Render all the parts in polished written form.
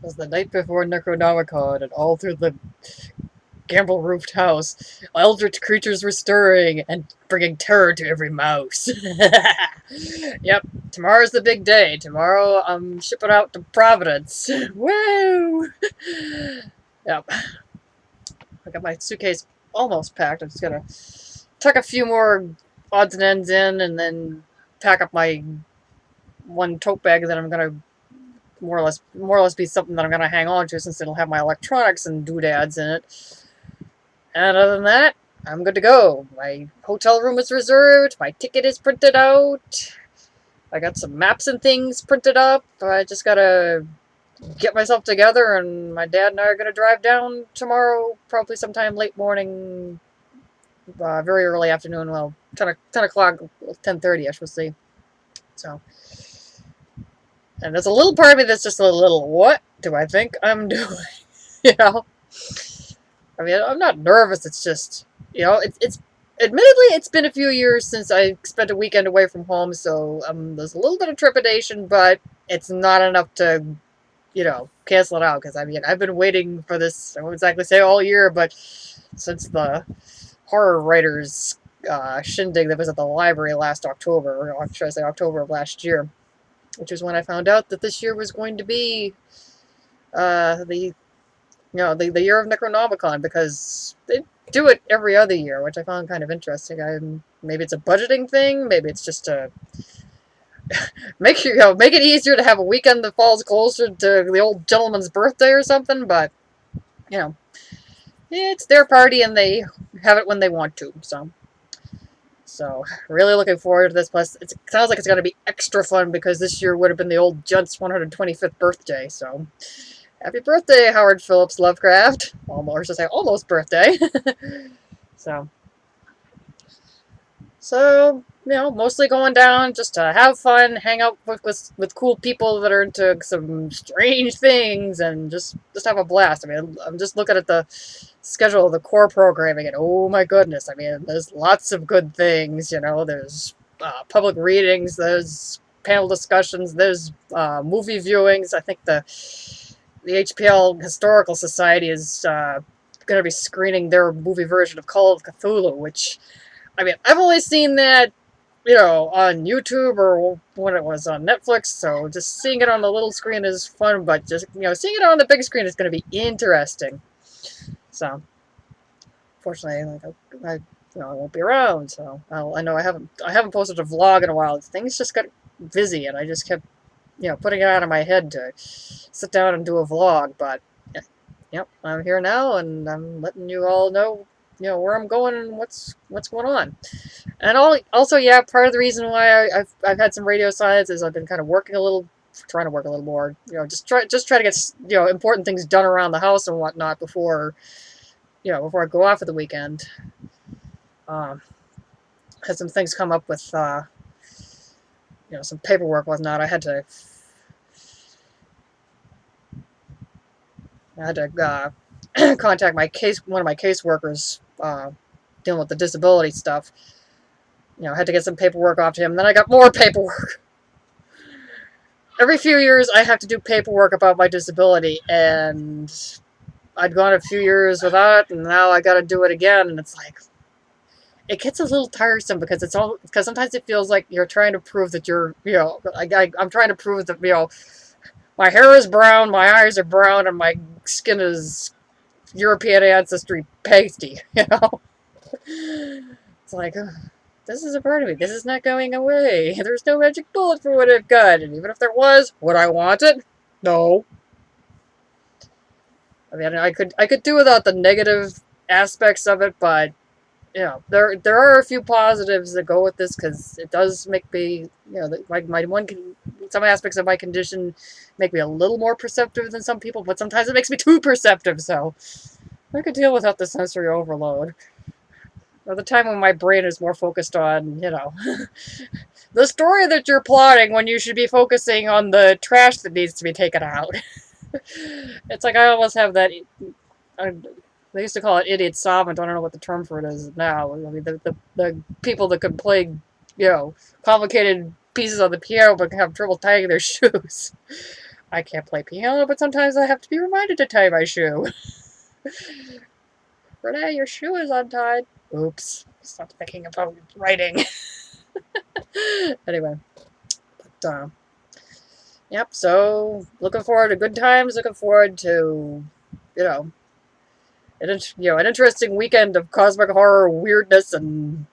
It was the night before NecromiCon, and all through the gambrel-roofed house, eldritch creatures were stirring and bringing terror to every mouse. Yep, tomorrow's the big day. Tomorrow I'm shipping out to Providence. Woo! Yep. I got my suitcase almost packed. I'm just gonna tuck a few more odds and ends in, and then pack up my one tote bag that I'm gonna more or less be something that I'm gonna hang on to, since it'll have my electronics and doodads in it. And other than that, I'm good to go. My hotel room is reserved. My ticket is printed out. I got some maps and things printed up. I just gotta get myself together, and my dad and I are gonna drive down tomorrow, probably sometime late morning, very early afternoon. Well, 10 o'clock, 10:30ish. We'll see. So, and there's a little part of me that's just a little, what do I think I'm doing? You know? I mean, I'm not nervous. It's just, you know, it's admittedly, it's been a few years since I spent a weekend away from home, so there's a little bit of trepidation, but it's not enough to, you know, cancel it out, because, I mean, I've been waiting for this, I won't exactly say all year, but since the horror writers shindig that was at the library last October, or should I say October of last year, which was when I found out that this year was going to be the year of NecromiCon, because they do it every other year, which I found kind of interesting. Maybe it's a budgeting thing, maybe it's just to make it easier to have a weekend that falls closer to the old gentleman's birthday or something, but, you know, it's their party and they have it when they want to, so really looking forward to this. Plus, it sounds like it's going to be extra fun, because this year would have been the old Gent's 125th birthday, so happy birthday, Howard Phillips Lovecraft. Almost, or should I say, almost birthday. So, you know, mostly going down just to have fun, hang out with cool people that are into some strange things, and just have a blast. I mean, I'm just looking at the schedule of the core programming, and oh my goodness, I mean, there's lots of good things, you know. There's public readings, there's panel discussions, there's movie viewings. I think the HPL Historical Society is going to be screening their movie version of Call of Cthulhu, which, I mean, I've only seen that, you know, on YouTube or when it was on Netflix, so just seeing it on the little screen is fun, but just, you know, seeing it on the big screen is going to be interesting. So, fortunately, I won't be around, so I know I haven't posted a vlog in a while. Things just got busy, and I just kept, you know, putting it out of my head to sit down and do a vlog, but, yep, I'm here now, and I'm letting you all know, you know, where I'm going and what's going on. And also, yeah, part of the reason why I've had some radio silence is I've been kind of trying to work a little more, you know, just try to get, you know, important things done around the house and whatnot before I go off for the weekend. Had some things come up with, you know, some paperwork and whatnot. I had to contact one of my caseworkers, dealing with the disability stuff. You know, I had to get some paperwork off to him. Then I got more paperwork. Every few years, I have to do paperwork about my disability, and I'd gone a few years without it, and now I got to do it again. And it's like, it gets a little tiresome, because sometimes it feels like you're trying to prove that you're, you know, I'm trying to prove that, you know, my hair is brown, my eyes are brown, and my skin is European ancestry pasty, you know? It's like, this is a part of me. This is not going away. There's no magic bullet for what I've got. And even if there was, would I want it? No. I mean, I could do without the negative aspects of it, but, you know, there are a few positives that go with this, because it does make me, you know, some aspects of my condition make me a little more perceptive than some people, but sometimes it makes me too perceptive, so I could deal without the sensory overload. Or the time when my brain is more focused on, you know, the story that you're plotting, when you should be focusing on the trash that needs to be taken out. It's like I almost have that, they used to call it idiot savant. I don't know what the term for it is now. I mean, the people that could play, you know, complicated pieces on the piano but have trouble tying their shoes. I can't play piano, but sometimes I have to be reminded to tie my shoe. Renee, your shoe is untied. Oops. Stop thinking about writing. Anyway. But, yep, so looking forward to good times, looking forward to, you know, an interesting weekend of cosmic horror, weirdness, and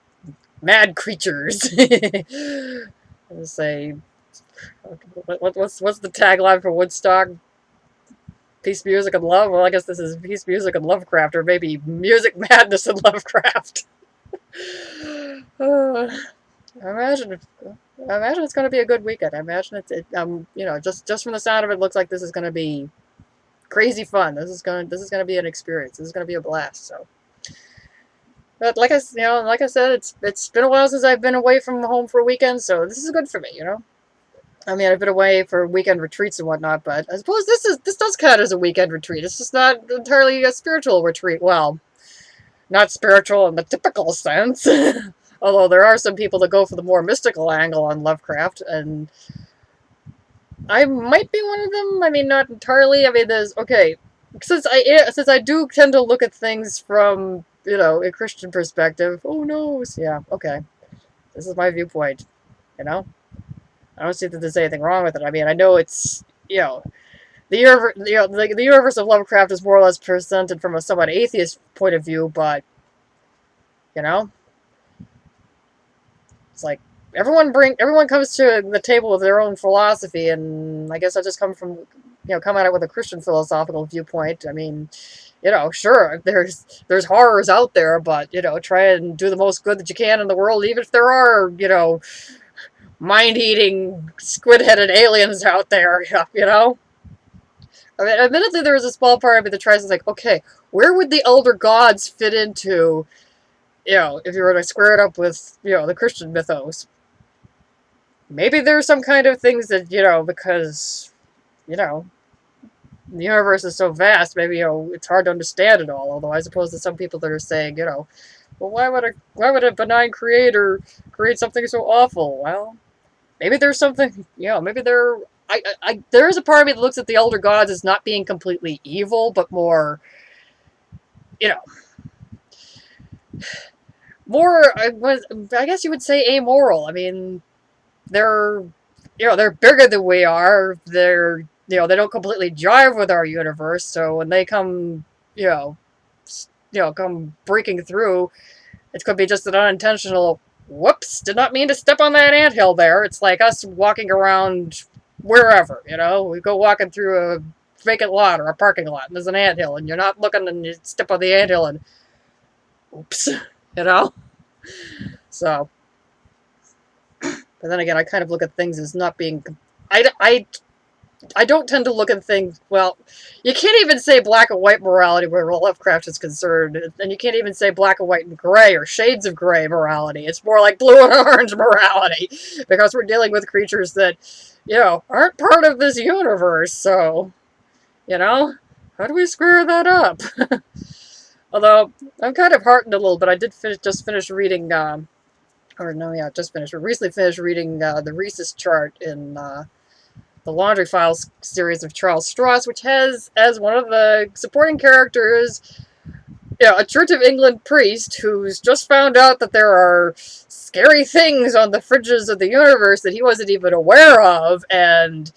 mad creatures. Let's say, what's the tagline for Woodstock? Peace, music, and love. Well, I guess this is peace, music, and Lovecraft, or maybe music, madness, and Lovecraft. I imagine it's going to be a good weekend. I imagine just from the sound of it, looks like this is going to be crazy fun. This is going to be an experience. This is going to be a blast. So. But like I said, it's been a while since I've been away from home for a weekend, so this is good for me, I mean, I've been away for weekend retreats and whatnot, but I suppose this does count as a weekend retreat. It's just not entirely a spiritual retreat. Well, not spiritual in the typical sense, although there are some people that go for the more mystical angle on Lovecraft, and I might be one of them. I mean, not entirely. I mean, since I do tend to look at things from a Christian perspective. Oh no, yeah, okay. This is my viewpoint, I don't see that there's anything wrong with it. I mean, I know it's, the universe of Lovecraft is more or less presented from a somewhat atheist point of view, but, it's like, everyone comes to the table with their own philosophy, and I guess I just come at it with a Christian philosophical viewpoint. I mean, sure, there's horrors out there, but, try and do the most good that you can in the world, even if there are, mind-eating, squid-headed aliens out there, I mean, admittedly, there was a small part of me that tries to think, okay, where would the elder gods fit into, if you were to square it up with, the Christian mythos? Maybe there's some kind of things that, because, the universe is so vast, maybe, it's hard to understand it all, although I suppose there's some people that are saying, well, why would a benign creator create something so awful? Well, maybe there's something, maybe there is a part of me that looks at the elder gods as not being completely evil, but more, I guess you would say amoral. I mean, they're bigger than we are. They don't completely jive with our universe. So when they come, come breaking through, it could be just an unintentional, whoops, did not mean to step on that anthill there. It's like us walking around wherever, we go walking through a vacant lot or a parking lot, and there's an anthill, and you're not looking, and you step on the anthill, and oops, So, but then again, I kind of look at things as not being, I don't tend to look at things, well, you can't even say black and white morality where Lovecraft is concerned, and you can't even say black and white and gray or shades of gray morality. It's more like blue and orange morality, because we're dealing with creatures that, aren't part of this universe, so, how do we square that up? Although, I'm kind of heartened a little bit. I did just finish reading, recently finished reading the Rhesus chart in, the Laundry Files series of Charles Stross, which has, as one of the supporting characters, a Church of England priest who's just found out that there are scary things on the fringes of the universe that he wasn't even aware of, and,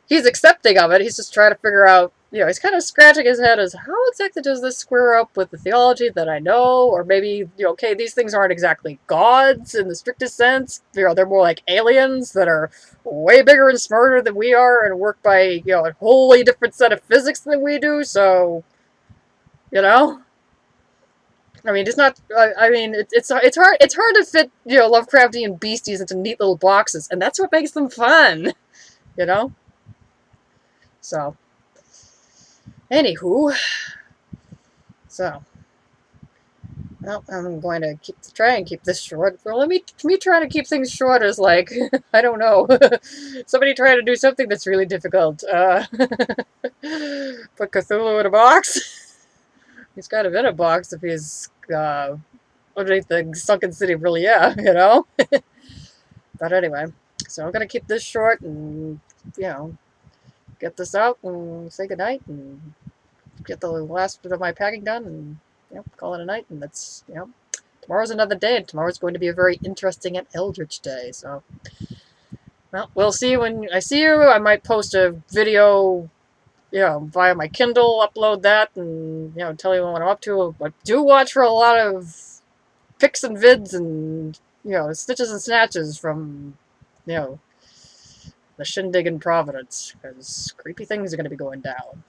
he's accepting of it. He's just trying to figure out, he's kind of scratching his head as, how exactly does this square up with the theology that I know? Or maybe, okay, these things aren't exactly gods in the strictest sense. They're more like aliens that are way bigger and smarter than we are and work by, a wholly different set of physics than we do, so, I mean, it's not, I mean, it's hard to fit, Lovecraftian beasties into neat little boxes, and that's what makes them fun, So, anywho, so, well, I'm going to try and keep this short. Well, me trying to keep things short is like, I don't know, somebody trying to do something that's really difficult. Put Cthulhu in a box? He's kind of in a box if he's underneath the sunken city of R'lyeh, But anyway, so I'm going to keep this short and, get this out and say goodnight and get the last bit of my packing done and, you know, call it a night. And that's, you know, tomorrow's another day, and tomorrow's going to be a very interesting and eldritch day. So, well, we'll see when I see you. I might post a video, you know, via my Kindle, upload that, and, you know, tell you what I'm up to. But do watch for a lot of pics and vids and, you know, stitches and snatches from, you know, the shindig in Providence, because creepy things are going to be going down.